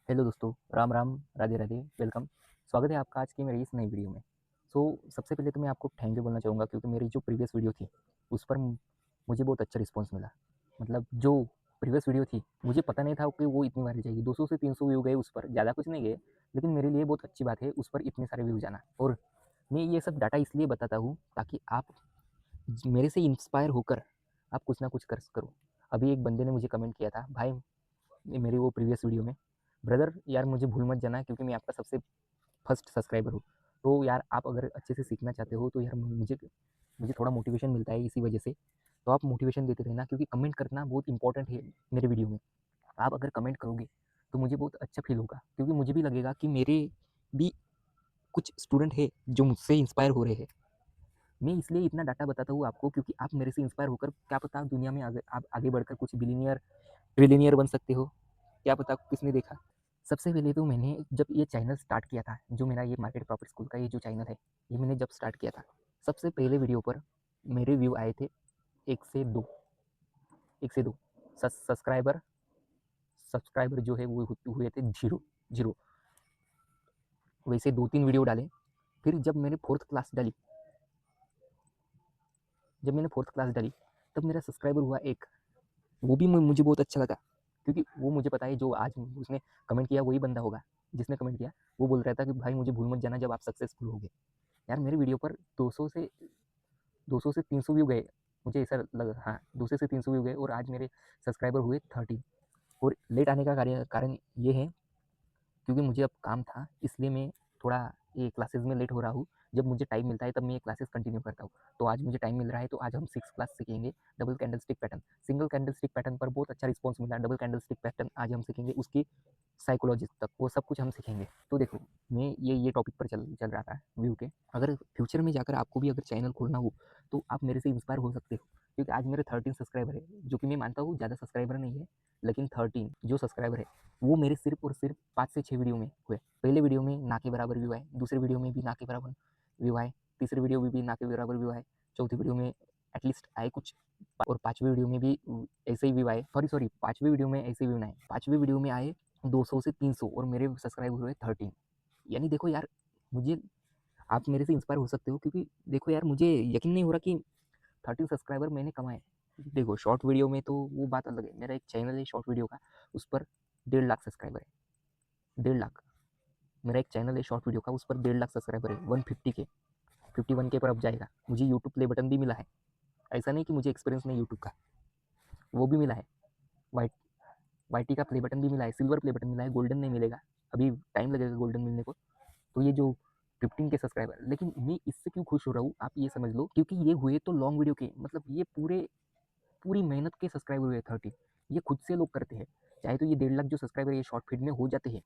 Hello दोस्तों, Ram Ram, Radhe Radhe, welcome. स्वागत है आपका आज की मेरी इस नई वीडियो में। सबसे पहले तो मैं आपको थैंक यू बोलना चाहूँगा क्योंकि मेरी जो प्रीवियस वीडियो थी, उस पर मुझे बहुत अच्छा रिस्पॉन्स मिला। मतलब जो प्रीवियस वीडियो थी, मुझे पता नहीं था कि वो इतनी वायरल जाएगी। 200 से 300 व्यू गए उस पर, ज़्यादा कुछ नहीं गए, लेकिन मेरे लिए बहुत अच्छी बात है उस पर इतने सारे व्यू जाना। और मैं ये सब डाटा इसलिए बताता हूँ ताकि आप मेरे से इंस्पायर होकर आप कुछ ना कुछ करो। अभी एक बंदे ने मुझे कमेंट किया था, भाई मेरी वो प्रीवियस वीडियो में, ब्रदर यार मुझे भूल मत जाना क्योंकि मैं आपका सबसे फर्स्ट सब्सक्राइबर हूँ। तो यार आप अगर अच्छे से सीखना चाहते हो तो यार मुझे मुझे थोड़ा मोटिवेशन मिलता है इसी वजह से। तो आप मोटिवेशन देते रहना क्योंकि कमेंट करना बहुत इंपॉर्टेंट है मेरे वीडियो में। आप अगर कमेंट करोगे तो मुझे बहुत अच्छा फील होगा क्योंकि मुझे भी लगेगा कि मेरे भी कुछ स्टूडेंट है जो मुझसे इंस्पायर हो रहे हैं। मैं इसलिए इतना डाटा बताता हूँ आपको क्योंकि आप मेरे से इंस्पायर होकर क्या पता दुनिया में आप आगे बढ़कर कुछ बिलीनियर ट्रिलियनियर बन सकते हो। क्या पता, किसने देखा। सबसे पहले तो मैंने जब ये चैनल स्टार्ट किया था, जो मेरा ये मार्केट प्रॉफिट स्कूल का ये जो चैनल है, ये मैंने जब स्टार्ट किया था, सबसे पहले वीडियो पर मेरे व्यू आए थे 1 से 2, 1 से 2 सब्सक्राइबर। सब्सक्राइबर जो है वो हुए थे जीरो जीरो। वैसे 2-3 वीडियो डाले। फिर जब मैंने फोर्थ क्लास डाली तब मेरा सब्सक्राइबर हुआ 1। वो भी मुझे बहुत अच्छा लगा क्योंकि वो मुझे पता है जो आज उसने कमेंट किया वही बंदा होगा जिसने कमेंट किया। वो बोल रहा था कि भाई मुझे भूल मत जाना जब आप सक्सेसफुल हो गए। यार मेरे वीडियो पर 200 से 300 व्यू गए, मुझे ऐसा लगा। हाँ, 200 से 300 व्यू गए और आज मेरे सब्सक्राइबर हुए 30। और लेट आने का कारण ये है क्योंकि मुझे अब काम था, इसलिए मैं थोड़ा ये क्लासेस में लेट हो रहा हूँ। जब मुझे टाइम मिलता है तब मैं ये क्लासेस कंटिन्यू करता हूँ। तो आज मुझे टाइम मिल रहा है तो आज हम 6 क्लास सीखेंगे double candle stick pattern. Single candle stick pattern पर बहुत अच्छा रिस्पॉन्स मिला। डबल कैंडल स्टिक पैटर्न आज हम सीखेंगे, उसकी साइकोलॉजी तक वो सब कुछ हम सीखेंगे। तो देखो, मैं ये टॉपिक पर चल चल रहा था व्यू के। अगर फ्यूचर में जाकर आपको भी अगर चैनल खोलना हो तो आप मेरे से इंस्पायर हो सकते हो क्योंकि आज मेरे 13 सब्सक्राइबर है, जो कि मैं मानता हूँ ज़्यादा सब्सक्राइबर नहीं है, लेकिन 13 जो सब्सक्राइबर है वो मेरे सिर्फ और सिर्फ 5 से 6 वीडियो में हुए। पहले वीडियो में ना के बराबर व्यू आए, दूसरे वीडियो में भी ना के बराबर व्यू आए, तीसरे वीडियो में भी ना के बराबर व्यू आए, चौथी वीडियो में एटलीस्ट आए कुछ, और पाँचवीं वीडियो में भी ऐसे ही व्यू आए। सॉरी, पाँचवीं वीडियो में ऐसे व्यू आए, पाँचवीं वीडियो में आए 200 से 300 और मेरे सब्सक्राइबर हुए 13। यानी देखो यार, मुझे आप मेरे से इंस्पायर हो सकते हो क्योंकि देखो यार, मुझे यकीन नहीं हो रहा कि 13 सब्सक्राइबर मैंने कमाए। देखो शॉर्ट वीडियो में तो वो बात अलग है, मेरा एक चैनल है शॉर्ट वीडियो का, उस पर 1.5 लाख सब्सक्राइबर है। 1.5 लाख। मेरा एक चैनल है शॉर्ट वीडियो का, उस पर 1.5 लाख सब्सक्राइबर है। 150 के, 51 के पर अब जाएगा। मुझे यूट्यूब प्ले बटन भी मिला है। ऐसा नहीं कि मुझे एक्सपीरियंस नहीं यूट्यूब का, वो भी मिला है। वाई वाई टी का प्ले बटन भी मिला है, सिल्वर प्ले बटन मिला है, गोल्डन नहीं मिलेगा। अभी टाइम लगेगा गोल्डन मिलने को। तो ये जो 15 के सब्सक्राइबर, लेकिन मैं इससे क्यों खुश हो रहा हूँ आप ये समझ लो, क्योंकि ये हुए तो लॉन्ग वीडियो के, मतलब ये पूरी मेहनत के सब्सक्राइबर हुए 30। ये खुद से लोग करते हैं। चाहे तो ये 1.5 लाख जो सब्सक्राइबर ये शॉर्ट फीड में हो जाते हैं,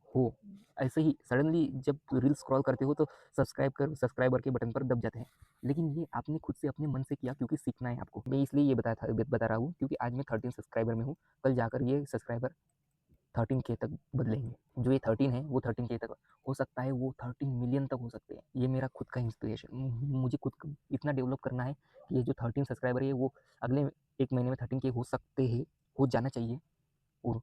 हो ऐसे ही सडनली जब रील स्क्रॉल करते हो तो सब्सक्राइबर के बटन पर दब जाते हैं। लेकिन ये आपने खुद से अपने मन से किया क्योंकि सीखना है आपको। मैं इसलिए ये बता रहा हूँ क्योंकि आज मैं 13 सब्सक्राइबर में हूँ, कल जाकर ये सब्सक्राइबर 13 के तक बदलेंगे। जो ये 13 है वो 13 के तक हो सकता है, वो 13 मिलियन तक हो सकते हैं। ये मेरा खुद का इंस्पिरेशन, मुझे खुद इतना डेवलप करना है कि ये जो 13 सब्सक्राइबर है वो अगले 1 महीने में 13 के हो सकते हैं, हो जाना चाहिए। और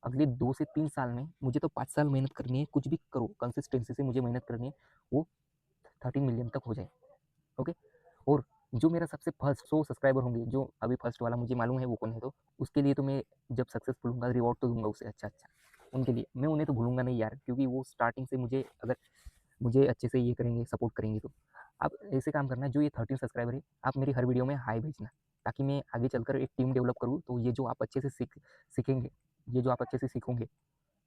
अगले 2 से 3 साल में, मुझे तो 5 साल मेहनत करनी है, कुछ भी करो कंसिस्टेंसी से मुझे मेहनत करनी है, वो 13 मिलियन तक हो जाए। ओके। और जो मेरा सबसे फर्स्ट 100 सब्सक्राइबर होंगे, जो अभी फर्स्ट वाला मुझे मालूम है वो कौन है, तो उसके लिए तो मैं जब सक्सेसफुल होऊंगा रिवॉर्ड तो दूंगा उसे अच्छा अच्छा। उनके लिए मैं उन्हें तो भूलूंगा नहीं यार, क्योंकि वो स्टार्टिंग से मुझे अगर मुझे अच्छे से ये करेंगे, सपोर्ट करेंगे। तो आप ऐसे काम करना, जो ये 13 सब्सक्राइबर है आप मेरी हर वीडियो में हाई भेजना, ताकि मैं आगे चलकर एक टीम डेवलप करूँ। तो ये जो आप अच्छे से सीखेंगे, ये जो आप अच्छे से सीखोगे,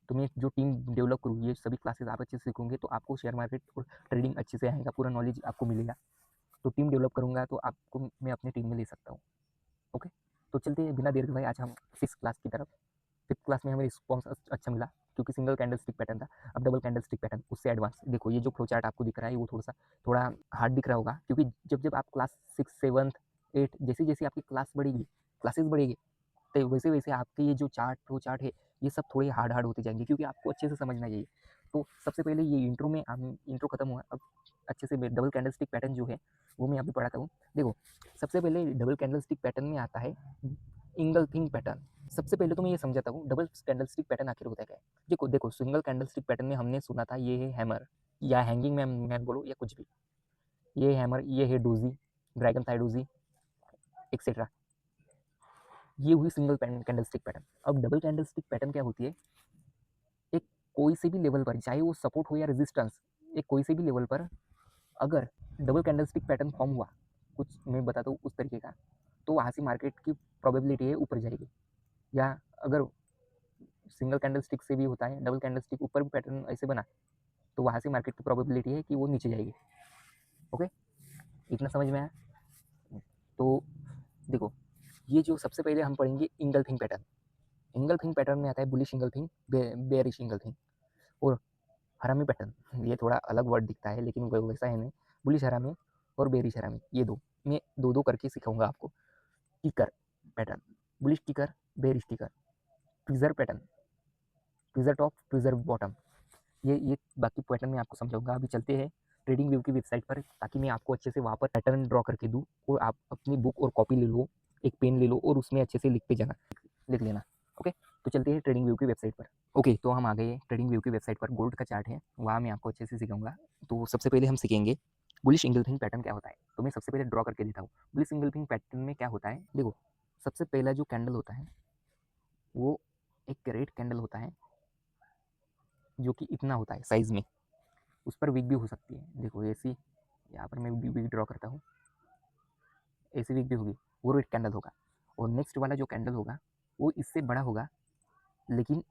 तो मैं जो टीम डेवलप करूँ, ये सभी क्लासेस आप अच्छे से सीखोगे तो आपको शेयर मार्केट और ट्रेडिंग अच्छे से आएगा, पूरा नॉलेज आपको मिलेगा। तो टीम डेवलप करूँगा तो आपको मैं अपनी टीम में ले सकता हूँ। ओके। तो चलते हैं बिना देर के भाई, आज हम 6 क्लास की तरफ। 5th क्लास में हमें रिस्पॉन्स अच्छा मिला क्योंकि सिंगल कैंडल स्टिक पैटर्न था। अब डबल कैंडल स्टिक पैटर्न, उससे एडवांस। देखो ये जो फ्लो चार्ट आपको दिख रहा है वो थोड़ा हार्ड दिख रहा होगा क्योंकि जब जब आप क्लास 6, 7, 8 जैसे जैसे आपकी क्लास बढ़ेगी, क्लासेस बढ़ेगी, तो वैसे वैसे आपके ये जो फ्लो चार्ट है ये सब थोड़े हार्ड हार्ड होते जाएंगे क्योंकि आपको अच्छे से समझना चाहिए। तो सबसे पहले ये इंट्रो में इंट्रो खत्म हुआ, अब अच्छे से डबल कैंडल स्टिक पैटर्न जो है वो मैं अभी पढ़ाता हूँ। देखो सबसे पहले डबल कैंडल स्टिक पैटर्न में आता है इंगल्फिंग पैटर्न। सबसे पहले तो मैं ये समझाता हूँ डबल कैंडलस्टिक पैटर्न आखिर होता है क्या है। देखो देखो सिंगल कैंडलस्टिक पैटर्न में हमने सुना था ये है हैमर या हैंगिंग मैन बोलो या कुछ भी, ये हैमर, ये है doji, dragonfly doji etcetera. ये हुई सिंगल कैंडलस्टिक पैटर्न। अब डबल कैंडलस्टिक पैटर्न क्या होती है, एक कोई से भी लेवल पर, चाहे वो सपोर्ट हो या रेजिस्टेंस, एक कोई से भी लेवल पर अगर डबल कैंडलस्टिक पैटर्न फॉर्म हुआ, कुछ मैं बताता हूँ उस तरीके का, तो वहाँ से मार्केट की प्रोबेबिलिटी है ऊपर जाएगी। या अगर सिंगल कैंडलस्टिक से भी होता है, डबल कैंडलस्टिक ऊपर भी पैटर्न ऐसे बना, तो वहाँ से मार्केट की प्रोबेबिलिटी है कि वो नीचे जाएगी। ओके, इतना समझ में आया। तो देखो, ये जो सबसे पहले हम पढ़ेंगे इंगल्फिंग पैटर्न। इंगल्फिंग पैटर्न में आता है बुलिश इंगल्फिंग, बेयरिश इंगल्फिंग और हरामी पैटर्न। ये थोड़ा अलग वर्ड दिखता है लेकिन वैसा है नहीं। बुलिश हरामी और बेरिश हरामी, ये दो मैं दो दो करके सिखाऊंगा आपको। Kicker pattern, bullish kicker, bearish kicker, tweezer pattern, tweezer top, tweezer bottom, ये बाकी पैटर्न मैं आपको समझाऊंगा। अभी चलते हैं ट्रेडिंग व्यू की वेबसाइट पर, ताकि मैं आपको अच्छे से वहाँ पर पैटर्न ड्रॉ करके दूँ और आप अपनी बुक और कॉपी ले लो, एक पेन ले लो और उसमें अच्छे से लिखते जाना, लिख लेना। ओके, तो चलते हैं ट्रेडिंग व्यू की वेबसाइट पर। ओके, तो हम आ गए ट्रेडिंग व्यू की वेबसाइट पर। गोल्ड का चार्ट है, वहाँ मैं आपको अच्छे से सिखाऊंगा। तो सबसे पहले हम सीखेंगे बुलिश इंगल्फिंग पैटर्न क्या होता है। तो मैं सबसे पहले ड्रॉ करके देता हूँ। बुलिश इंगल्फिंग पैटर्न में क्या होता है, देखो सबसे पहला जो कैंडल होता है वो एक रेड कैंडल होता है, जो कि इतना होता है साइज में। उस पर वीक भी हो सकती है, देखो ऐसी, यहाँ पर मैं वीक ड्रॉ करता हूँ, ऐसी वीक भी होगी, वो रेड कैंडल होगा। और नेक्स्ट वाला जो कैंडल होगा वो इससे बड़ा होगा, लेकिन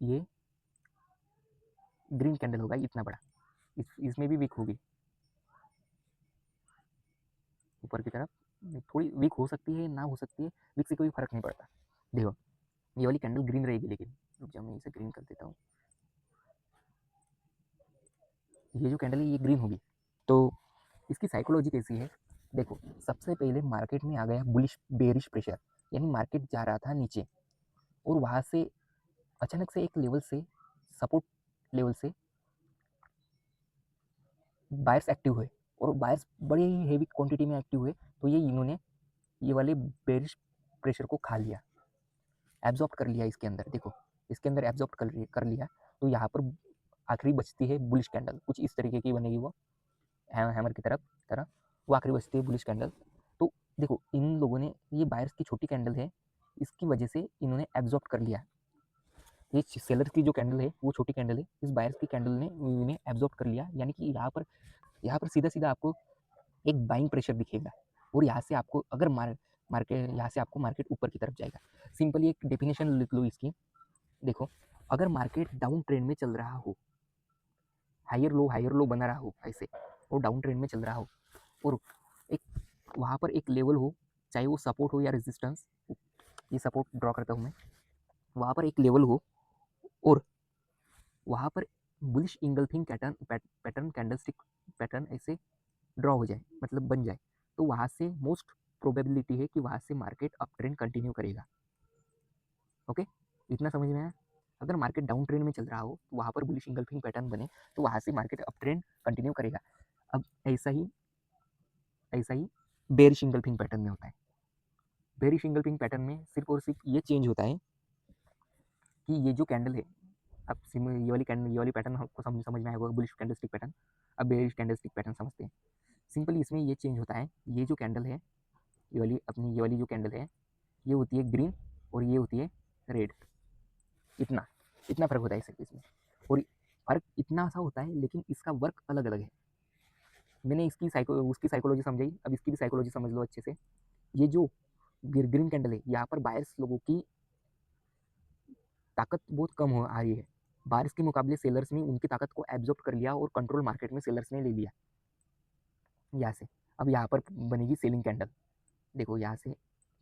ये ग्रीन कैंडल होगा इतना बड़ा, इसमें भी वीक होगी ऊपर की तरफ। थोड़ी वीक हो सकती है, ना हो सकती है, वीक से कोई फर्क नहीं पड़ता। देखो ये वाली कैंडल ग्रीन रहेगी, लेकिन जब मैं इसे ग्रीन कर देता हूँ, ये जो कैंडल है ये ग्रीन होगी। तो इसकी साइकोलॉजी कैसी है, देखो सबसे पहले मार्केट में आ गया बुलिश बेरिश प्रेशर, यानी मार्केट जा रहा था नीचे और वहाँ से अचानक से एक लेवल से, सपोर्ट लेवल से बायर्स एक्टिव हुए और बायर्स बड़ी ही हेवी क्वांटिटी में एक्टिव हुए। तो ये इन्होंने ये वाले बेरिश प्रेशर को खा लिया, एब्जॉर्ब कर लिया इसके अंदर। देखो इसके अंदर एब्जॉर्ब कर लिया। तो यहाँ पर आखिरी बचती है बुलिश कैंडल, कुछ इस तरीके की बनेगी वो, हैमर की तरह वो आखिरी बचती है बुलिश कैंडल। तो देखो इन लोगों ने, ये बायर्स की छोटी कैंडल है, इसकी वजह से इन्होंने एब्जॉर्ब कर लिया। ये सेलर की जो कैंडल है वो छोटी कैंडल है, इस बायर्स की कैंडल ने इन्हें एब्जॉर्ब कर लिया। यानी कि यहाँ पर सीधा सीधा आपको एक बाइंग प्रेशर दिखेगा और यहाँ से आपको अगर मार्केट, यहाँ से आपको मार्केट ऊपर की तरफ जाएगा। सिंपली एक डेफिनेशन लिख लो इसकी। देखो अगर मार्केट डाउन ट्रेंड में चल रहा हो, हायर लो बना रहा हो ऐसे, और डाउन ट्रेंड में चल रहा हो, और एक वहाँ पर एक लेवल हो, चाहे वो सपोर्ट हो या रेजिस्टेंस, ये सपोर्ट ड्रॉ करता हूँ मैं, वहाँ पर एक लेवल हो और वहाँ पर bullish engulfing pattern candlestick pattern ऐसे ड्रॉ हो जाए, मतलब बन जाए, तो वहाँ से मोस्ट प्रोबेबिलिटी है कि वहाँ से मार्केट अप ट्रेंड कंटिन्यू करेगा। ओके, इतना समझ में आया। अगर मार्केट डाउन ट्रेंड में चल रहा हो तो वहाँ पर बुलिश इंगल्फिंग पैटर्न बने, तो वहाँ से मार्केट अप ट्रेंड कंटिन्यू करेगा। अब ऐसा ही बेरिश इंगल्फिंग पैटर्न में होता है। बेरिश इंगल्फिंग पैटर्न में सिर्फ और सिर्फ ये चेंज होता है कि ये जो कैंडल है, अब ये वाली कैंडल, ये वाली पैटर्न आपको समझ में आएगा, बुलिश कैंडलस्टिक पैटर्न। अब बेरिश कैंडलस्टिक पैटर्न समझते हैं। सिंपली इसमें ये चेंज होता है, ये जो कैंडल है, ये वाली जो कैंडल है, ये होती है ग्रीन और ये होती है रेड। इतना इतना फर्क होता है सिर्फ इसमें, और फर्क इतना सा होता है, लेकिन इसका वर्क अलग अलग है। मैंने उसकी साइकोलॉजी समझाई, अब इसकी भी साइकोलॉजी समझ लो अच्छे से। ये जो ग्रीन कैंडल है, यहाँ पर बायर्स लोगों की ताकत बहुत कम हो आ रही है। बायर्स के मुकाबले सेलर्स ने उनकी ताकत को एब्जॉर्ब कर लिया और कंट्रोल मार्केट में सेलर्स ने ले लिया यहाँ से। अब यहाँ पर बनेगी सेलिंग कैंडल, देखो यहाँ से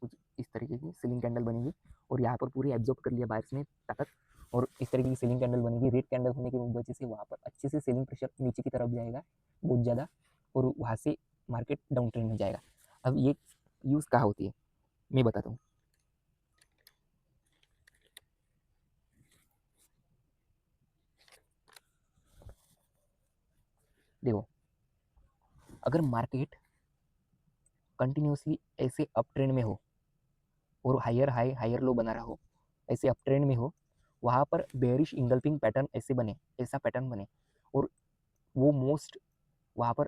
कुछ इस तरीके की सेलिंग कैंडल बनेगी और यहाँ पर पूरी एब्जॉर्ब कर लिया बायर्स ने ताकत, और इस तरीके की सेलिंग कैंडल बनेगी। रेड कैंडल होने की वजह से वहाँ पर अच्छे से सेलिंग प्रेशर नीचे की तरफ जाएगा बहुत ज़्यादा, और वहाँ से मार्केट डाउन ट्रेंड में जाएगा। अब ये यूज़ कहाँ होती है मैं बताता हूँ। देखो अगर मार्केट कंटिन्यूसली ऐसे अप ट्रेंड में हो और हायर हाई हायर लो बना रहा हो, ऐसे अप ट्रेंड में हो, वहाँ पर बेयरिश इंगल्फिंग पैटर्न ऐसे बने, ऐसा पैटर्न बने और वो मोस्ट वहाँ पर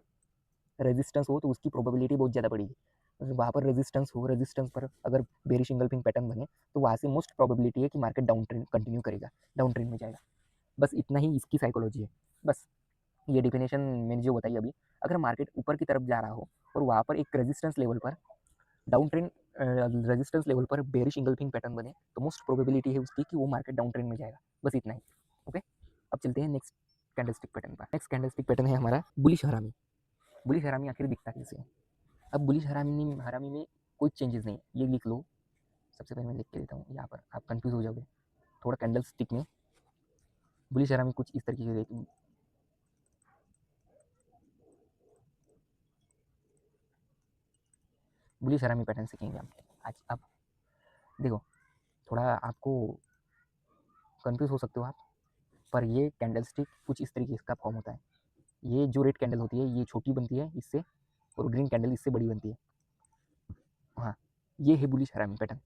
रेजिस्टेंस हो तो उसकी प्रोबेबिलिटी बहुत ज़्यादा बढ़ेगी। वहाँ पर रेजिस्टेंस हो, रेजिस्टेंस पर अगर बेयरिश इंगल्फिंग पैटर्न बने तो वहाँ से मोस्ट प्रोबेबिलिटी है कि मार्केट डाउन ट्रेंड कंटिन्यू करेगा, डाउन ट्रेंड में जाएगा। बस इतना ही इसकी साइकोलॉजी है। बस ये डिफिनेशन मैंने जो बताई अभी, अगर मार्केट ऊपर की तरफ जा रहा हो और वहाँ पर एक रेजिस्टेंस लेवल पर डाउन ट्रेंड रेजिस्टेंस लेवल पर बेरिश इंगल्फिंग पैटर्न बने तो मोस्ट प्रोबेबिलिटी है उसकी कि वो मार्केट डाउन ट्रेंड में जाएगा। बस इतना ही। ओके, अब चलते हैं नेक्स्ट कैंडलस्टिक पैटर्न पर। नेक्स्ट कैंडलस्टिक पैटर्न है हमारा बुलिश हरामी। बुलिश हरामी आखिर दिखता कैसे है? अब बुलिश हरामी हरामी में कोई चेंजेस नहीं, ये लिख लो। सबसे पहले मैं लिख के देता हूँ यहाँ पर, आप कंफ्यूज हो जाओगे थोड़ा। कैंडलस्टिक में बुलिश हरामी कुछ इस तरीके से रहती। बुलिश हरामी पैटर्न सीखेंगे हम आज। अब देखो, थोड़ा आपको कंफ्यूज हो सकते हो आप, पर ये कैंडलस्टिक कुछ इस तरीके का फॉर्म होता है। ये जो रेड कैंडल होती है ये छोटी बनती है इससे, और ग्रीन कैंडल इससे बड़ी बनती है। हाँ, ये है बुलिश हरामी पैटर्न।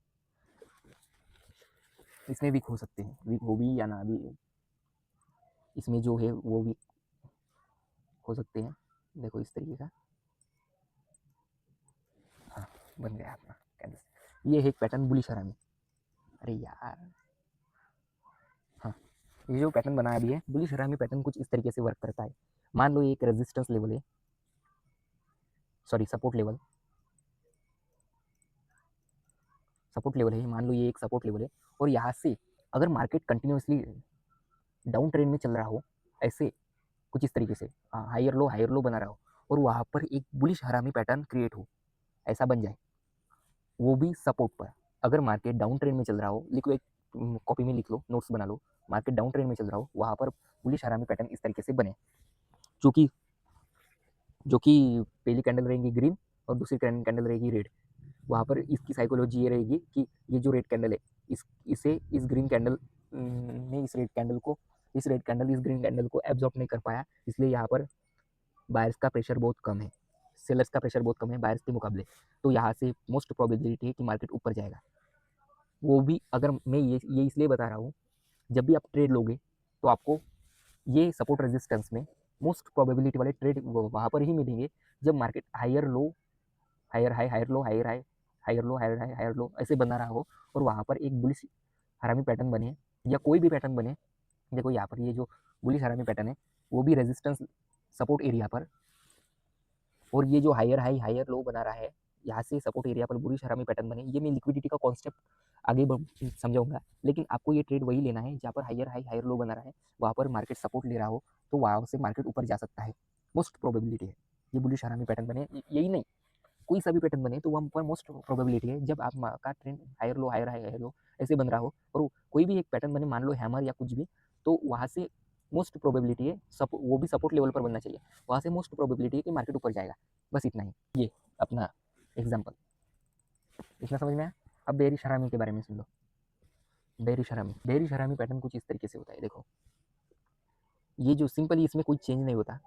इसमें वीक हो सकते हैं, वीक हो भी या ना भी, इसमें जो है वो वीक हो सकते हैं। देखो इस तरीके का, हाँ बन गया अपना कैंडल। ये है एक पैटर्न बुलिश हरामी। अरे यार, हाँ, ये जो पैटर्न बना अभी है बुलिश हरामी पैटर्न कुछ इस तरीके से वर्क करता है। मान लो ये एक रेजिस्टेंस लेवल है, sorry support level, support level है। मान लो ये एक सपोर्ट लेवल है और यहाँ से अगर मार्केट कंटिन्यूसली डाउन ट्रेंड में चल रहा हो, ऐसे कुछ इस तरीके से हायर लो बना रहा हो और वहाँ पर एक बुलिश हरामी पैटर्न क्रिएट हो, ऐसा बन जाए, वो भी सपोर्ट पर। अगर मार्केट डाउन ट्रेंड में चल रहा हो, लिखो एक कॉपी में लिख लो, नोट्स बना लो, मार्केट डाउन ट्रेंड में चल रहा हो, वहाँ पर बुलिश हरामी पैटर्न इस तरीके से बने, जो कि पहली कैंडल रहेगी ग्रीन और दूसरी कैंडल रहेगी रेड। वहाँ पर इसकी साइकोलॉजी ये रहेगी कि ये जो रेड कैंडल है इसे इस ग्रीन कैंडल ने इस रेड कैंडल इस ग्रीन कैंडल को एब्जॉर्ब नहीं कर पाया, इसलिए यहाँ पर बायर्स का प्रेशर बहुत कम है, सेलर्स का प्रेशर बहुत कम है बायर्स के मुकाबले। तो यहाँ से मोस्ट प्रोबेबिलिटी है कि मार्केट ऊपर जाएगा। वो भी अगर मैं ये इसलिए बता रहा हूँ, जब भी आप ट्रेड लोगे तो आपको ये सपोर्ट रेजिस्टेंस में मोस्ट प्रोबेबिलिटी वाले ट्रेड वहाँ पर ही मिलेंगे जब market higher low, higher high, higher low, higher high, higher low, higher high, higher low ऐसे बना रहा हो और वहाँ पर एक बुलिश हरामी पैटर्न बने या कोई भी पैटर्न बने। देखो यहाँ पर ये जो बुलिश हरामी पैटर्न है वो भी रेजिस्टेंस सपोर्ट एरिया पर, और ये जो हायर हाई हायर लो बना रहा है यहाँ से सपोर्ट एरिया पर बुलिश हरामी पैटर्न बने। ये मैं लिक्विडिटी का कॉन्सेप्ट आगे समझाऊंगा, लेकिन आपको ये ट्रेड वही लेना है जहाँ पर हायर हाई हायर लो बना रहा है, वहाँ पर मार्केट सपोर्ट ले रहा हो तो वहाँ से मार्केट ऊपर जा सकता है, मोस्ट प्रोबेबिलिटी है ये बुलिश हरामी पैटर्न बने। यही नहीं, कोई सा भी पैटर्न बने तो वहाँ पर मोस्ट प्रोबेबिलिटी है जब आप का trend higher low higher high higher low ऐसे बन रहा हो और कोई भी एक पैटर्न बने, मान लो हैमर या कुछ भी, तो वहाँ से मोस्ट प्रोबेबिलिटी है वो भी सपोर्ट लेवल पर बनना चाहिए, वहाँ से मोस्ट प्रोबेबिलिटी है कि मार्केट ऊपर जाएगा। बस इतना ही, ये अपना एग्जाम्पल। इतना समझ में आया? अब बेरिश हरामी के बारे में सुन लो। बेरिश हरामी पैटर्न कुछ इस तरीके से होता है। देखो ये जो सिंपली इसमें कोई चेंज नहीं होता,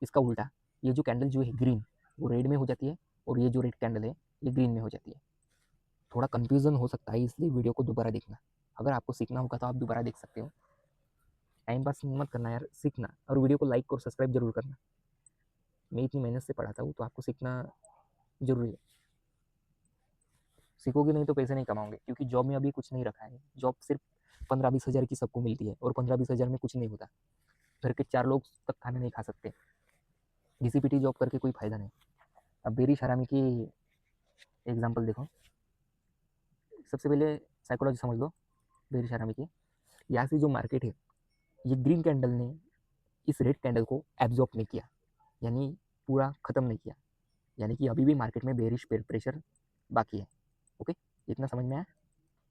इसका उल्टा ये जो कैंडल जो है ग्रीन वो रेड में हो जाती है और ये जो रेड कैंडल है ये ग्रीन में हो जाती है। थोड़ा कंफ्यूजन हो सकता है, इसलिए वीडियो को दोबारा देखना। अगर आपको सीखना होगा तो आप दोबारा देख सकते हो। टाइम पास मत करना यार, सीखना, और वीडियो को लाइक और सब्सक्राइब जरूर करना। मैं इतनी मेहनत से पढ़ाता हूँ तो आपको सीखना जरूरी है। सीखोगे नहीं तो पैसे नहीं कमाओगे, क्योंकि जॉब में अभी कुछ नहीं रखा है। जॉब सिर्फ 15-20 हज़ार की सबको मिलती है और 15-20 हज़ार में कुछ नहीं होता। घर के 4 लोग तक खाना नहीं खा सकते। घिसी-पिटी जॉब करके कोई फायदा नहीं। अब बेरिश हरामी की एग्जाम्पल देखो। सबसे पहले साइकोलॉजी समझ लो बेरिश हरामी की। यहाँ से जो मार्केट है ये ग्रीन कैंडल ने इस रेड कैंडल को एब्जॉर्ब नहीं किया, यानी पूरा ख़त्म नहीं किया, यानी कि अभी भी मार्केट में बेरिश प्रेशर बाकी है। ओके, इतना समझ में आया?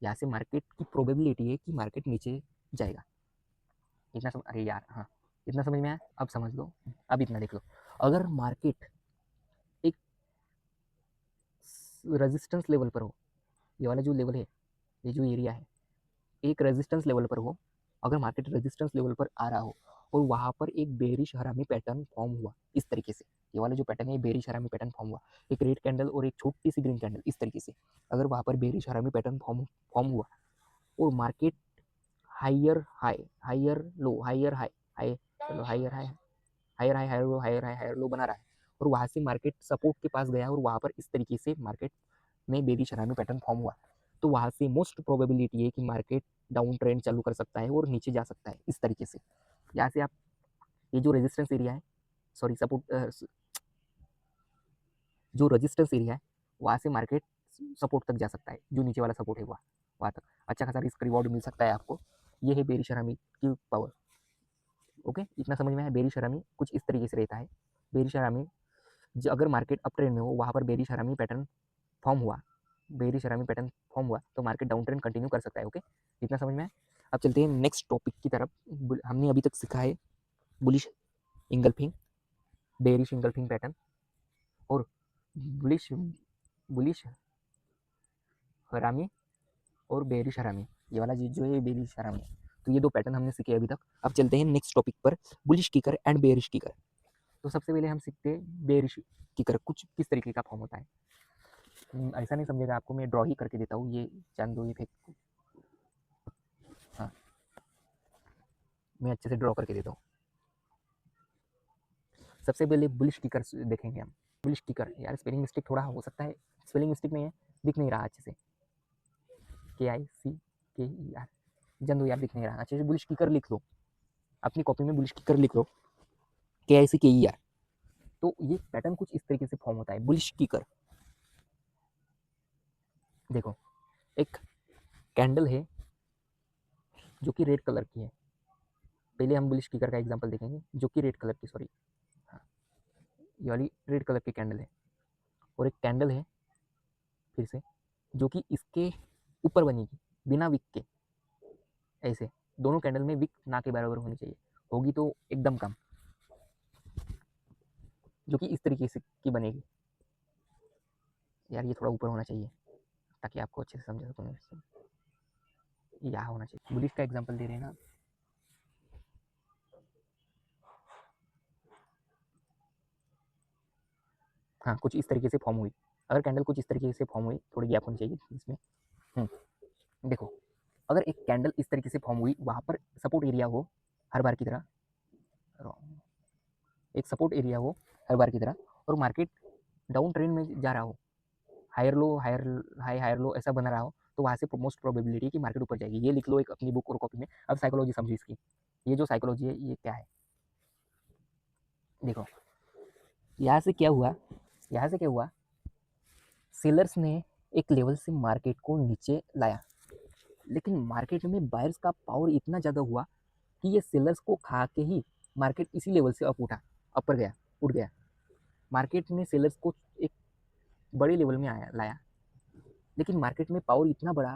यहाँ से मार्केट की प्रोबेबिलिटी है कि मार्केट नीचे जाएगा। इतना समझ, अरे यार हाँ, इतना समझ में आया? अब समझ लो, अब इतना देख लो। अगर मार्केट एक रेजिस्टेंस लेवल पर हो, ये वाला जो लेवल है, ये जो एरिया है, एक रेजिस्टेंस लेवल पर हो, अगर मार्केट रेजिस्टेंस लेवल पर आ रहा हो और वहाँ पर एक बेरिश हरामी पैटर्न फॉर्म हुआ इस तरीके से, ये वाला जो पैटर्न है बेरिश हरामी पैटर्न फॉर्म हुआ, एक रेड कैंडल और एक छोटी सी ग्रीन कैंडल इस तरीके से, अगर वहाँ पर बेरिश हरामी पैटर्न फॉर्म हुआ और market higher high higher low higher high high चलो higher high higher high higher low higher high higher लो बना रहा है, और वहाँ से मार्केट सपोर्ट के पास गया और वहाँ पर इस तरीके से मार्केट में बेरिश हरामी पैटर्न फॉर्म हुआ, तो वहाँ से मोस्ट प्रोबेबिलिटी है कि मार्केट डाउन ट्रेंड चालू कर सकता है और नीचे जा सकता है इस तरीके से। यहाँ से आप ये जो रेजिस्टेंस एरिया है, सॉरी सपोर्ट, जो रेजिस्टेंस एरिया है वहाँ से मार्केट सपोर्ट तक जा सकता है, जो नीचे वाला सपोर्ट है वहाँ तक अच्छा खासा रिस्क रिवॉर्ड मिल सकता है आपको। ये है बेरिश हरामी की पावर। ओके, इतना समझ में है। बेरिश हरामी कुछ इस तरीके से रहता है। बेरिश हरामी अगर मार्केट अप ट्रेंड में हो, वहाँ पर बेरिश हरामी पैटर्न फॉर्म हुआ, बेरिश हरामी पैटर्न फॉर्म हुआ तो मार्केट डाउन ट्रेंड कंटिन्यू कर सकता है। ओके, इतना समझ में है। अब चलते हैं नेक्स्ट टॉपिक की तरफ। हमने अभी तक सीखा है bullish engulfing, bearish engulfing pattern और बुलिश बुलिश हरामी और बेरिश हरामी। ये वाला जो है बेरिश हरामी है। तो ये दो पैटर्न हमने सीखे अभी तक। अब चलते हैं नेक्स्ट टॉपिक पर, bullish kicker and bearish kicker. तो सबसे पहले हम सीखते हैं बेरिश किकर कुछ किस तरीके का फॉर्म होता है। ऐसा नहीं समझेगा आपको, मैं ड्रॉ ही करके देता हूँ, ये जान दो, ये फेंक। हाँ, मैं अच्छे से ड्रॉ करके देता हूँ। सबसे पहले बुलिश किकर देखेंगे हम। बुलिश किकर, यार स्पेलिंग मिस्टेक थोड़ा हो सकता है, स्पेलिंग मिस्टेक नहीं है, दिख नहीं रहा अच्छे से, KICKER, जान दो यार, दिख नहीं रहा अच्छे से। बुलिश किकर लिख लो अपनी कॉपी में, बुलिश किकर लिख लो KICKER। तो ये पैटर्न कुछ इस तरीके से फॉर्म होता है बुलिश किकर। देखो, एक कैंडल है जो कि रेड कलर की है। पहले हम बुलिश किकर का एग्जांपल देखेंगे जो कि रेड कलर की, सॉरी, हाँ, ये वाली रेड कलर की कैंडल है। और एक कैंडल है फिर से जो कि इसके ऊपर बनेगी बिना विक के, ऐसे। दोनों कैंडल में विक ना के बराबर होनी चाहिए, होगी तो एकदम कम, जो कि इस तरीके से की बनेगी। यार ये थोड़ा ऊपर होना चाहिए ताकि आपको अच्छे से समझ सकूँ। यहाँ होना चाहिए। बुलिश का एग्जांपल दे रहे हैं ना, हाँ, कुछ इस तरीके से फॉर्म हुई। अगर कैंडल कुछ इस तरीके से फॉर्म हुई, थोड़ी गैप होनी चाहिए इसमें। देखो, अगर एक कैंडल इस तरीके से फॉर्म हुई, वहाँ पर सपोर्ट एरिया हो हर बार की तरह, एक सपोर्ट एरिया हो हर बार की तरह, और मार्केट डाउन ट्रेंड में जा रहा हो, higher low higher high higher low ऐसा बना रहा हो, तो वहाँ से मोस्ट प्रोबेबिलिटी कि मार्केट ऊपर जाएगी। ये लिख लो एक अपनी बुक और कॉपी में। अब साइकोलॉजी समझो इसकी। ये जो साइकोलॉजी है ये क्या है, देखो, यहाँ से क्या हुआ, यहाँ से क्या हुआ, सेलर्स ने एक लेवल से मार्केट को नीचे लाया, लेकिन मार्केट में बायर्स का पावर इतना ज़्यादा हुआ कि ये सेलर्स को खा के ही मार्केट इसी लेवल से अप उठा, अपर गया, उठ गया। मार्केट ने सेलर्स को एक बड़े लेवल में आया लाया, लेकिन मार्केट में पावर इतना बड़ा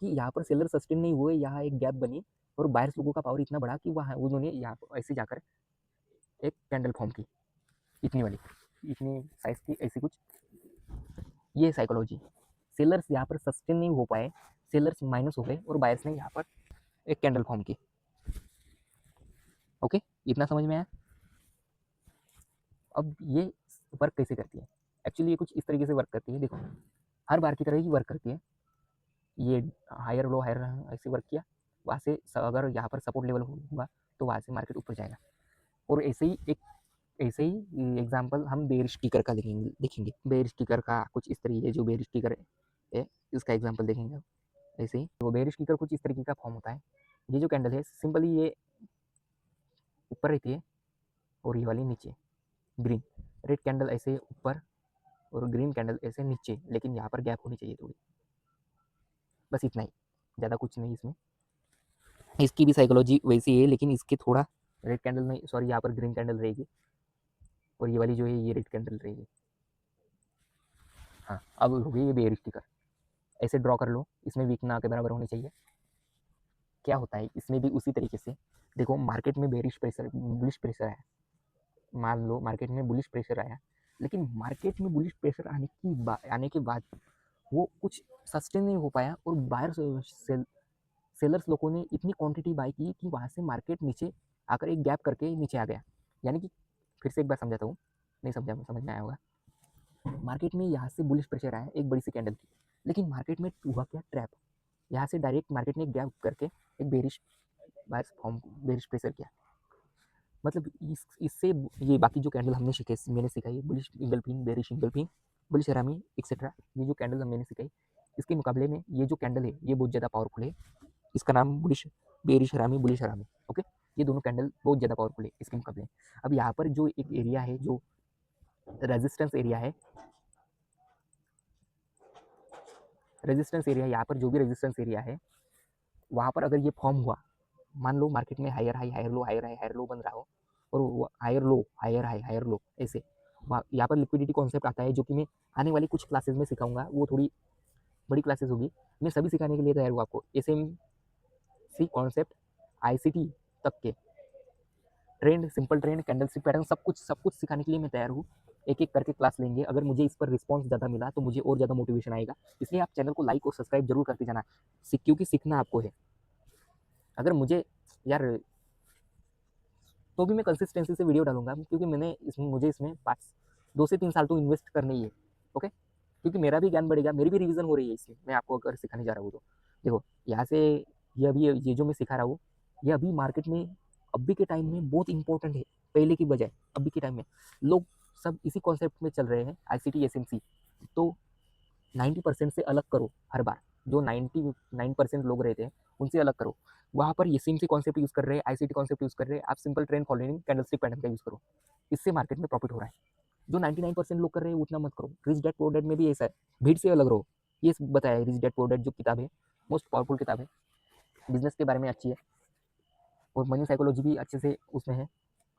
कि यहाँ पर सेलर सस्टेन नहीं हुए, यहाँ एक गैप बनी, और बायर्स लोगों का पावर इतना बड़ा कि वहाँ उन्होंने यहाँ पर ऐसे जाकर एक कैंडल फॉर्म की, इतनी वाली, इतनी साइज की, ऐसी कुछ। ये साइकोलॉजी, सेलर्स यहाँ पर सस्टेन नहीं हो पाए, सेलर्स माइनस हो गए और बायर्स ने यहाँ पर एक कैंडल फॉर्म की। ओके, इतना समझ में आया। अब ये वर्क कैसे करती है, एक्चुअली ये कुछ इस तरीके से वर्क करती है। देखो, हर बार की तरह ही वर्क करती है। ये हायर लो हायर ऐसे वर्क किया, वहाँ से अगर यहाँ पर सपोर्ट लेवल होगा तो वहाँ से मार्केट ऊपर जाएगा। और ऐसे ही एग्जांपल हम बेयरिश किकर का देखेंगे। बेयरिश किकर का कुछ इस तरीके, जो बेयरिश किकर है इसका एग्जांपल देखेंगे ऐसे ही। तो बेयरिश किकर कुछ इस तरीके का फॉर्म होता है। ये जो कैंडल है सिंपली ये ऊपर रहती है और ये वाली नीचे, ग्रीन। रेड कैंडल ऐसे ऊपर और ग्रीन कैंडल ऐसे नीचे, लेकिन यहाँ पर गैप होनी चाहिए थोड़ी, बस इतना ही, ज़्यादा कुछ नहीं इसमें। इसकी भी साइकोलॉजी वैसी है, लेकिन इसके थोड़ा, रेड कैंडल नहीं, सॉरी, यहाँ पर ग्रीन कैंडल रहेगी और ये वाली जो है ये रेड कैंडल रहेगी। हाँ, अब हो गई ये बेयरिश किकर। ऐसे ड्रॉ कर लो, इसमें वीक ना के बराबर होनी चाहिए। क्या होता है इसमें भी उसी तरीके से। देखो, मार्केट में बेयरिश प्रेशर, बुलिश प्रेशर आया, मान लो मार्केट में बुलिश प्रेशर आया, लेकिन मार्केट में बुलिश प्रेशर आने के बाद वो कुछ सस्टेन नहीं हो पाया, और बायर सेलर्स लोगों ने इतनी क्वांटिटी बाई की कि वहाँ से मार्केट नीचे आकर एक गैप करके नीचे आ गया। यानी कि फिर से एक बार समझाता हूँ, नहीं समझ में आया होगा। मार्केट में यहाँ से बुलिश प्रेशर आया एक बड़ी सी कैंडल की, लेकिन मार्केट में हुआ क्या, ट्रैप। यहाँ से डायरेक्ट मार्केट ने गैप करके एक बेरिश बेरिश प्रेशर किया। मतलब इससे ये बाकी जो कैंडल हमने सीखे, मैंने सिखाई bullish engulfing, bearish engulfing, bullish हरामी एक्सेट्रा, ये जो कैंडल मैंने सिखाई, इसके मुकाबले में ये जो कैंडल है ये बहुत ज़्यादा पावरफुल है। इसका नाम बुलिश बेरिश हरामी, बुलिश हरामी, ओके। ये दोनों कैंडल बहुत ज़्यादा पावरफुल है इसके मुकाबले। अब यहाँ पर जो एक एरिया है, जो रेजिस्टेंस एरिया है, रेजिस्टेंस एरिया, यहाँ पर जो भी रेजिस्टेंस एरिया है, वहाँ पर अगर ये फॉर्म हुआ, मान लो मार्केट में higher high, higher low, higher high, higher low बन रहा हो, और higher low, higher high, higher low, ऐसे यहाँ पर लिक्विडिटी कॉन्सेप्ट आता है, जो कि मैं आने वाली कुछ क्लासेस में सिखाऊंगा। वो थोड़ी बड़ी क्लासेस होगी, मैं सभी सिखाने के लिए तैयार हूँ आपको। एसएमसी कॉन्सेप्ट, आईसीटी तक के trend, simple trend, candlestick pattern, सब कुछ सिखाने के लिए मैं तैयार हूँ। एक एक करके क्लास लेंगे। अगर मुझे इस पर रिस्पॉन्स ज़्यादा मिला तो मुझे और ज़्यादा मोटिवेशन आएगा। इसलिए आप चैनल को लाइक और सब्सक्राइब जरूर करते जाना, क्योंकि सीखना आपको है। अगर मुझे यार, तो भी मैं कंसिस्टेंसी से वीडियो डालूंगा, क्योंकि मुझे इसमें 2 से 3 साल तो इन्वेस्ट करने ही है, ओके। क्योंकि मेरा भी ज्ञान बढ़ेगा, मेरी भी रिवीजन हो रही है इसमें, मैं आपको अगर सिखाने जा रहा हूँ तो। देखो यहाँ से ये जो मैं सिखा रहा हूँ, ये अभी मार्केट में अभी के टाइम में बहुत इंपॉर्टेंट है, पहले की बजाय अभी के टाइम में लोग सब इसी कॉन्सेप्ट में चल रहे हैं, आईसीटी एसएमसी। तो 90% से अलग करो हर बार, जो 99% लोग रहते हैं उनसे अलग करो। वहाँ पर ये एसएमसी कॉन्सेप्ट यूज़ कर रहे हैं, आईसीटी कॉन्सेप्ट यूज़ कर रहे हैं, आप simple trend following candlestick pattern का यूज़ करो। इससे मार्केट में प्रॉफिट हो रहा है। जो 99% लोग कर रहे हैं उतना मत करो। रिच डैड पुअर डैड में भी ऐसा है, भीड़ से अलग रहो। ये बताया है, रिच डैड पुअर डैड जो किताब है, मोस्ट पावरफुल किताब है, बिजनेस के बारे में अच्छी है, और मनी साइकोलॉजी भी अच्छे से उसमें है।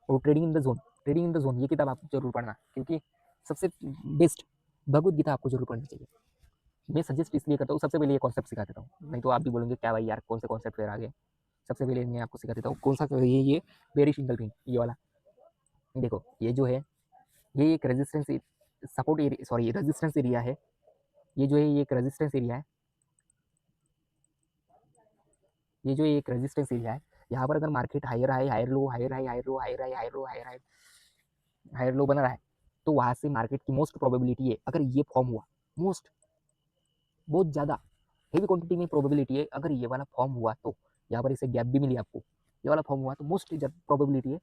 और trading in the zone, trading in the zone, ये किताब आप जरूर पढ़ना, क्योंकि सबसे बेस्ट भगवत गीता आपको जरूर पढ़नी चाहिए। मैं सजेस्ट इसलिए करता हूँ, सबसे पहले ये कॉन्सेप्ट सिखा देता हूँ, नहीं तो आप भी बोलेंगे क्या भाई यार कौन से कॉन्सेप्ट फिर आगे। सबसे पहले मैं आपको सिखा देता हूँ कौन सा, ये बेरिश इंगल्फिंग, ये वाला। देखो ये जो है, ये एक resistance support area, sorry resistance area है। ये जो है ये एक रेजिस्टेंस एरिया है, ये जो एक रेजिस्टेंस एरिया है। यहाँ पर अगर market higher high, higher low, higher high, higher low, higher high, higher low, higher high, higher low बन रहा है, तो वहाँ से मार्केट की मोस्ट प्रोबेबिलिटी है, अगर ये फॉर्म हुआ, मोस्ट बहुत ज़्यादा हेवी क्वांटिटी में प्रोबेबिलिटी है, अगर ये वाला फॉर्म हुआ तो, यहाँ पर इसे गैप भी मिली आपको, ये वाला फॉर्म हुआ तो मोस्ट प्रोबेबिलिटी है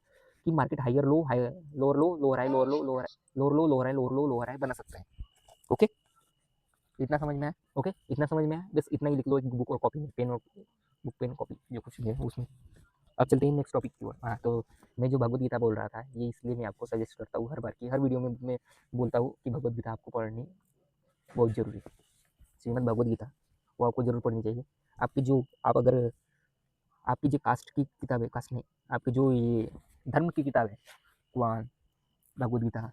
कि market higher low, higher lower low, lower high, lower low, lower lower low, lower high, lower low, lower high बना सकता है, ओके। इतना समझ में आया, ओके, इतना समझ में आया, बस इतना ही लिख लो एक बुक और कॉपी में, पेन और बुक पेन कॉपी जो कुछ भी है उसमें। अब चलते हैं नेक्स्ट टॉपिक की ओर। हाँ, तो मैं जो भगवत गीता बोल रहा था, ये इसलिए मैं आपको सजेस्ट करता हूँ हर बार की, हर वीडियो में मैं बोलता हूँ कि भगवत गीता आपको पढ़नी बहुत ज़रूरी है। श्रीमद् भगवत गीता वो आपको जरूर पढ़नी चाहिए। आपकी जो आप अगर आपकी जो कास्ट की किताब है, कास्ट नहीं, आपकी जो ये धर्म की किताब है, कुरान, भगवत गीता,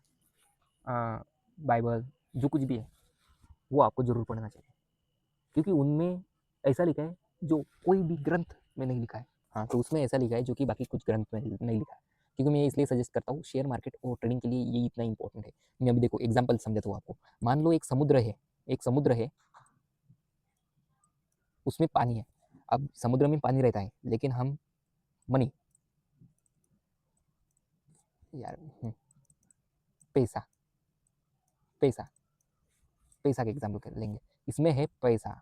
बाइबल, जो कुछ भी है, वो आपको जरूर पढ़ना चाहिए, क्योंकि उनमें ऐसा लिखा है जो कोई भी ग्रंथ में नहीं लिखा है। हाँ, तो उसमें ऐसा लिखा है जो कि बाकी कुछ ग्रंथ में नहीं लिखा है। क्योंकि मैं इसलिए सजेस्ट करता हूँ, शेयर मार्केट और ट्रेडिंग के लिए ये इतना इंपॉर्टेंट है। मैं अभी देखो एग्जाम्पल समझाता हूँ आपको। मान लो एक समुद्र है, उसमें पानी है। अब समुद्र में पानी रहता है, लेकिन हम मनी, यार पैसा पैसा पैसा का एग्जाम्पल कर लेंगे। इसमें है पैसा,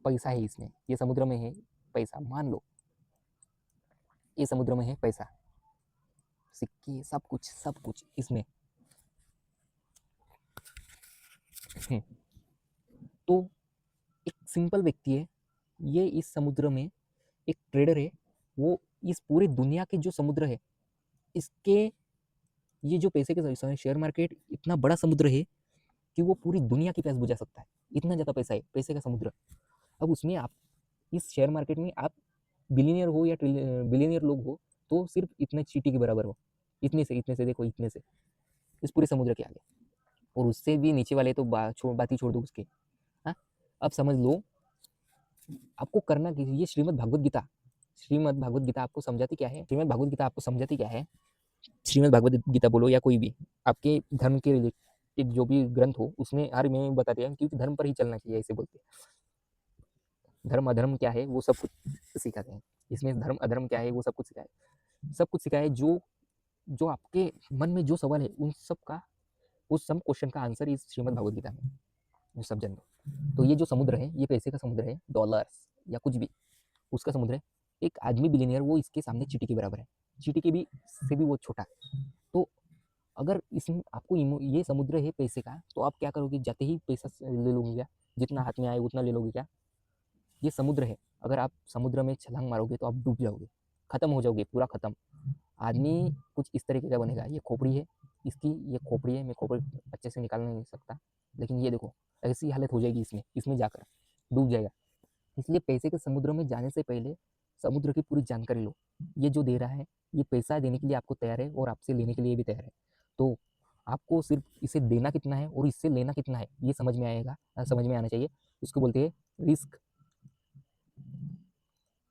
पैसा है इसमें, ये समुद्र में है पैसा। मान लो ये समुद्र में है पैसा, सिक्के, सब कुछ इसमें। तो एक सिंपल व्यक्ति है, ये इस समुद्र में एक ट्रेडर है, वो इस पूरी दुनिया के जो समुद्र है, इसके ये जो पैसे के शेयर मार्केट इतना बड़ा समुद्र है कि वो पूरी दुनिया की प्यास बुझा सकता है, इतना ज़्यादा पैसा है, पैसे का समुद्र। अब उसमें आप इस शेयर मार्केट में आप बिलियनियर हो या बिलियनियर लोग हो, तो सिर्फ इतने चीटी के बराबर हो, इतने से देखो, इतने से इस पूरे समुद्र के आगे। और उससे भी नीचे वाले तो बात ही छोड़ दो उसके। हाँ, अब समझ लो आपको करना कि ये श्रीमद् भागवत गीता आपको समझाती क्या है, श्रीमद् भागवत गीता आपको समझाती क्या है। श्रीमद् भागवत गीता बोलो या कोई भी आपके धर्म के रिलेटेड जो भी ग्रंथ हो, उसमें हर में बता दिया, क्योंकि धर्म पर ही चलना चाहिए, ऐसे बोलते हैं। धर्म अधर्म क्या है वो सब कुछ सिखाते हैं इसमें, धर्म अधर्म क्या है वो सब कुछ सिखाए, सब कुछ सिखाए। जो जो आपके मन में जो सवाल है उन सब का, उस सब क्वेश्चन का आंसर इस श्रीमद् भागवत गीता में, वो सब जान लो। तो ये जो समुद्र है, ये पैसे का समुद्र है, डॉलर्स या कुछ भी उसका समुद्र है। एक आदमी बिलियनियर, वो इसके सामने चींटी के बराबर है, चींटी के भी से भी वो छोटा। तो अगर इसमें आपको ये समुद्र है पैसे का, तो आप क्या करोगे? जाते ही पैसा ले लोगे क्या? जितना हाथ में आए उतना ले लोगे क्या? ये समुद्र है, अगर आप समुद्र में छलांग मारोगे तो आप डूब जाओगे, खत्म हो जाओगे, पूरा खत्म। आदमी कुछ इस तरीके का बनेगा। ये खोपड़ी है इसकी, ये खोपड़ी है, मैं खोपड़ी अच्छे से निकाल नहीं सकता, लेकिन ये देखो ऐसी हालत हो जाएगी इसमें, इसमें जाकर डूब जाएगा। इसलिए पैसे के समुद्र में जाने से पहले समुद्र की पूरी जानकारी लो। ये जो दे रहा है, ये पैसा देने के लिए आपको तैयार है और आपसे लेने के लिए भी तैयार है। तो आपको सिर्फ इसे देना कितना है और इससे लेना कितना है, ये समझ में आएगा, समझ में आना चाहिए। उसको बोलते हैं रिस्क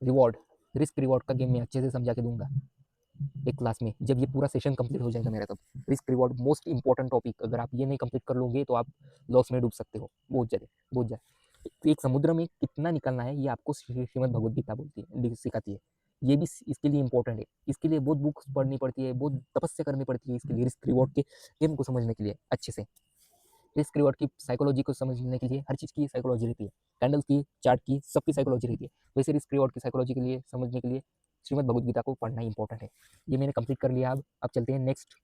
रिवॉर्ड। रिस्क रिवॉर्ड का गेम मैं अच्छे से समझा के दूंगा एक क्लास में, जब ये पूरा सेशन कंप्लीट हो जाएगा मेरा। तब risk reward most important topic, अगर आप ये नहीं कंप्लीट कर लोगे तो आप लॉस में डूब सकते हो, बहुत ज़्यादा, बहुत ज़्यादा। एक समुद्र में कितना निकलना है, ये आपको श्रीमद् भगवद गीता बोलती है, सिखाती है। ये भी इसके लिए इंपॉर्टेंट है, इसके लिए बहुत बुक्स पढ़नी पड़ती है, बहुत तपस्या करनी पड़ती है इसके लिए, रिस्क रिवॉर्ड के गेम को समझने के लिए अच्छे से। रिस्क रिवॉर्ड की साइकोलॉजी को समझने के लिए हर चीज़ की साइकोलॉजी रहती है, कैंडल की, चार्ट की, सबकी साइकोलॉजी रहती है। वैसे रिस्क रिवॉर्ड की साइकोलॉजी के लिए समझने के लिए श्रीमद् भगवद गीता को पढ़ना इंपॉर्टेंट है। ये मैंने कंप्लीट कर लिया। अब चलते हैं नेक्स्ट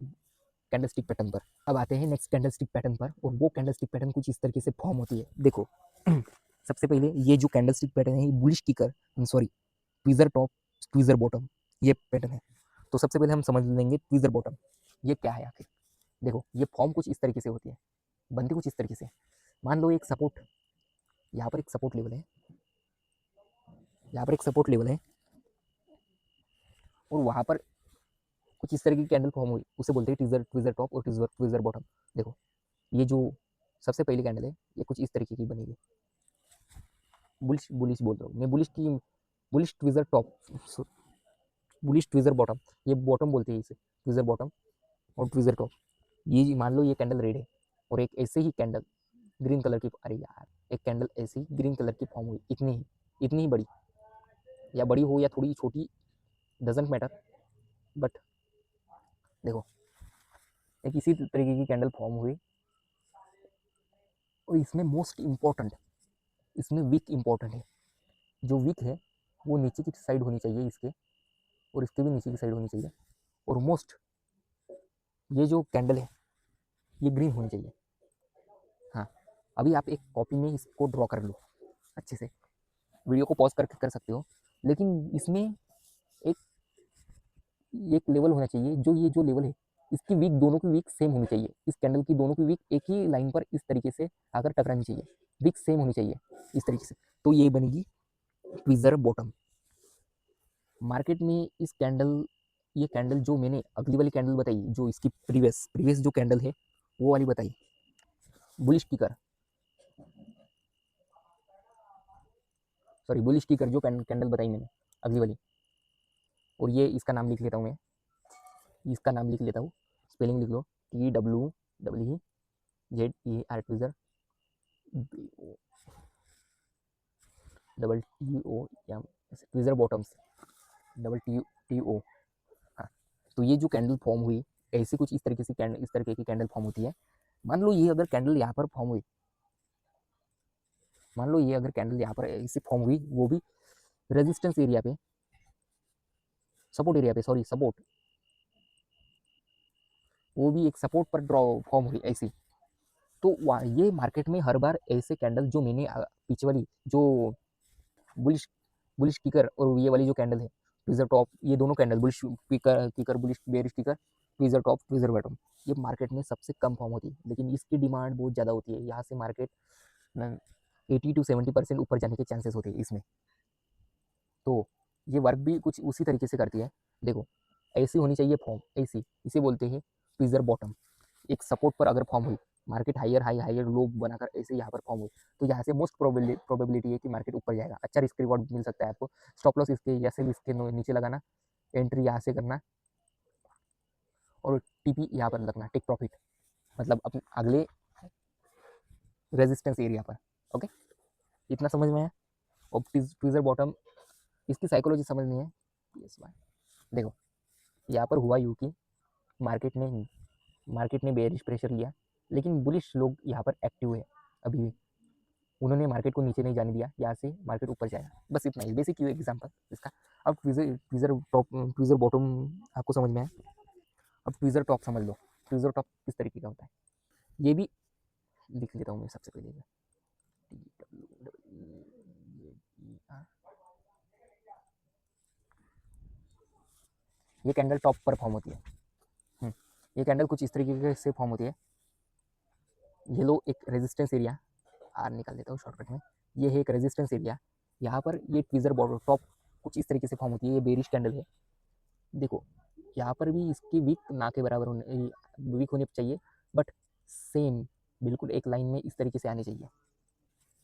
कैंडलस्टिक पैटर्न पर। अब आते हैं नेक्स्ट कैंडलस्टिक पैटर्न पर, और वो कैंडलस्टिक पैटर्न कुछ इस तरीके से फॉर्म होती है। देखो सबसे पहले ये जो कैंडलस्टिक पैटर्न है, bullish kicker, sorry tweezer top tweezer bottom, ये पैटर्न है। तो सबसे पहले हम समझ लेंगे ट्विजर बॉटम ये क्या है आखिर। देखो ये फॉर्म कुछ इस तरीके से होती है, बनती कुछ इस तरीके से। मान लो एक सपोर्ट, यहाँ पर एक सपोर्ट लेवल है, यहाँ पर एक सपोर्ट लेवल है, और वहाँ पर कुछ इस तरह की कैंडल फॉर्म हुई, उसे बोलते हैं ट्विजर ट्विजर टॉप और ट्विजर ट्विजर बॉटम। देखो ये जो सबसे पहली कैंडल है, ये कुछ इस तरीके की बनेगी। बुलिश बुलिश बोल रहा हूँ मैं, बुलिश की, bullish tweezer top, bullish tweezer bottom, ये बॉटम बोलते हैं इसे, ट्विजर बॉटम और ट्विजर टॉप। ये मान लो ये कैंडल रेड है, और एक ऐसे ही कैंडल ग्रीन कलर की, अरे यार, एक कैंडल ऐसे ही ग्रीन कलर की फॉर्म हुई, इतनी ही बड़ी, या बड़ी हो या थोड़ी छोटी, डजेंट मैटर। बट देखो एक इसी तरीके की कैंडल फॉर्म हुई, और इसमें मोस्ट इम्पॉर्टेंट, इसमें विक इम्पॉर्टेंट है। जो विक है वो नीचे की साइड होनी चाहिए इसके, और इसके भी नीचे की साइड होनी चाहिए। और मोस्ट, ये जो कैंडल है ये ग्रीन होनी चाहिए। हाँ, अभी आप एक कॉपी में इसको ड्रॉ कर लो अच्छे से, वीडियो को पॉज करके कर सकते हो, लेकिन इसमें एक एक लेवल होना चाहिए, जो लेवल है इसकी वीक, दोनों की वीक सेम होनी चाहिए। इस कैंडल की दोनों की वीक एक ही लाइन पर इस तरीके से आकर टकरानी चाहिए, वीक सेम होनी चाहिए इस तरीके से। तो ये बनेगी ट्विजर बॉटम। मार्केट में इस कैंडल, ये कैंडल जो मैंने अगली वाली कैंडल बताई, जो इसकी प्रीवियस जो कैंडल है वो वाली बताई, bullish kicker, sorry bullish kicker जो कैंडल बताई मैंने अगली वाली, और ये इसका नाम लिख लेता हूँ मैं, इसका नाम लिख लेता हूँ, स्पेलिंग लिख लो, TWEEZER, TWO, tweezer bottoms, TWO। हाँ, तो ये जो कैंडल फॉर्म हुई, ऐसी कुछ इस तरीके से कैंडल, इस तरीके की कैंडल फॉर्म होती है। मान लो ये अगर कैंडल यहाँ पर फॉर्म हुई, मान लो ये अगर कैंडल यहाँ पर ऐसे फॉर्म हुई, वो भी रेजिस्टेंस एरिया पे, सपोर्ट एरिया पे, सॉरी सपोर्ट, वो भी एक सपोर्ट पर ड्रॉ फॉर्म हुई ऐसी, तो ये मार्केट में हर बार ऐसे कैंडल, जो मैंने पीछे वाली जो बुलिश बुलिश किकर और ये वाली जो कैंडल है ट्विजर टॉप, ये दोनों candle bullish kicker bullish bearish kicker, tweezer top tweezer bottom, ये मार्केट में सबसे कम फॉर्म होती है, लेकिन इसकी डिमांड बहुत ज़्यादा होती है। यहाँ से मार्केट 80 to 70% ऊपर जाने के चांसेस होते हैं इसमें। तो ये वर्क भी कुछ उसी तरीके से करती है। देखो ऐसी होनी चाहिए फॉर्म, ऐसी, इसे बोलते हैं ट्विजर बॉटम। एक सपोर्ट पर अगर फॉर्म हुई, market higher high higher low बनाकर ऐसे यहाँ पर फॉर्म हुई, तो यहाँ से मोस्ट प्रोबेबिलिटी है कि मार्केट ऊपर जाएगा, अच्छा रिस्क रिवॉर्ड मिल सकता है आपको। स्टॉप लॉस इसके या सेल इसके नीचे लगाना, एंट्री यहाँ से करना, और टीपी यहाँ पर लगना, टेक प्रॉफिट, मतलब अपने अगले रेजिस्टेंस एरिया पर। ओके, इतना समझ में है। और ट्विजर बॉटम, इसकी साइकोलॉजी समझनी है। देखो यहाँ पर हुआ यूँ कि मार्केट ने बेयरिश प्रेशर लिया, लेकिन बुलिश लोग यहाँ पर एक्टिव है अभी भी, उन्होंने मार्केट को नीचे नहीं जाने दिया, यहाँ से मार्केट ऊपर जाएगा, बस इतना ही बेसिक एग्जाम्पल इसका। अब ट्विजर टॉप, ट्विजर बॉटम आपको समझ में आया। अब ट्विजर टॉप समझ लो, ट्विजर टॉप किस तरीके का होता है, ये भी लिख लेता हूँ मैं सबसे पहले। ये कैंडल टॉप पर फॉर्म होती है। ये कैंडल कुछ इस तरीके से फॉर्म होती है। ये लो एक रेजिस्टेंस एरिया, आर निकाल देता हूँ शॉर्टकट में, ये है एक रेजिस्टेंस एरिया। यहाँ पर ये ट्विजर बॉटम टॉप कुछ इस तरीके से फॉर्म होती है, ये बेरिश कैंडल है। देखो यहाँ पर भी इसकी वीक ना के बराबर वीक होने चाहिए, बट सेम बिल्कुल एक लाइन में इस तरीके से आने चाहिए।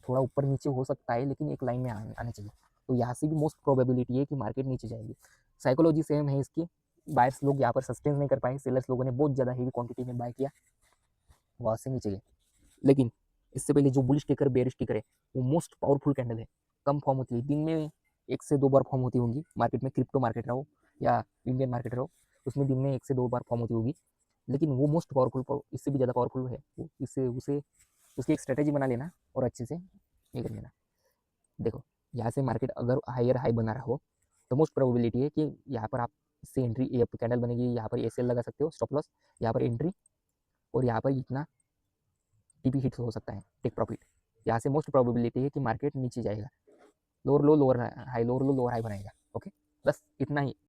थोड़ा ऊपर नीचे हो सकता है लेकिन एक लाइन में आने चाहिए। तो यहाँ से भी मोस्ट प्रोबेबिलिटी है कि मार्केट नीचे जाएगी। साइकोलॉजी सेम है इसकी। बायर्स लोग यहाँ पर सस्टेन नहीं कर पाए, सेलर्स लोगों ने बहुत ज़्यादा हेवी क्वांटिटी में बाय किया, वहाँ से नीचे गए। लेकिन इससे पहले जो बुलिश टिकर बेरिश टिकर है वो मोस्ट पावरफुल कैंडल है, कम फॉर्म होती है, दिन में 1 से 2 बार फॉर्म होती होंगी। मार्केट में क्रिप्टो मार्केट रहो या इंडियन मार्केट रहो, उसमें दिन में 1 से 2 बार फॉर्म होती होगी, लेकिन वो मोस्ट पावरफुल, इससे भी ज़्यादा पावरफुल है वो। इससे उसे उसकी एक स्ट्रेटेजी बना लेना और अच्छे से ये कर लेना। देखो यहाँ से मार्केट अगर हायर हाई बना रहा हो तो मोस्ट प्रोबेबिलिटी है कि यहाँ पर आप इससे एंट्री, ये कैंडल बनेगी, यहाँ पर एसएल लगा सकते हो, स्टॉप लॉस, यहाँ पर एंट्री, और यहाँ पर इतना टीपी हिट हो सकता है, टेक प्रॉफिट। यहाँ से मोस्ट प्रोबेबिलिटी है कि मार्केट नीचे जाएगा, lower low lower high, lower low lower high बनाएगा। ओके, बस इतना ही।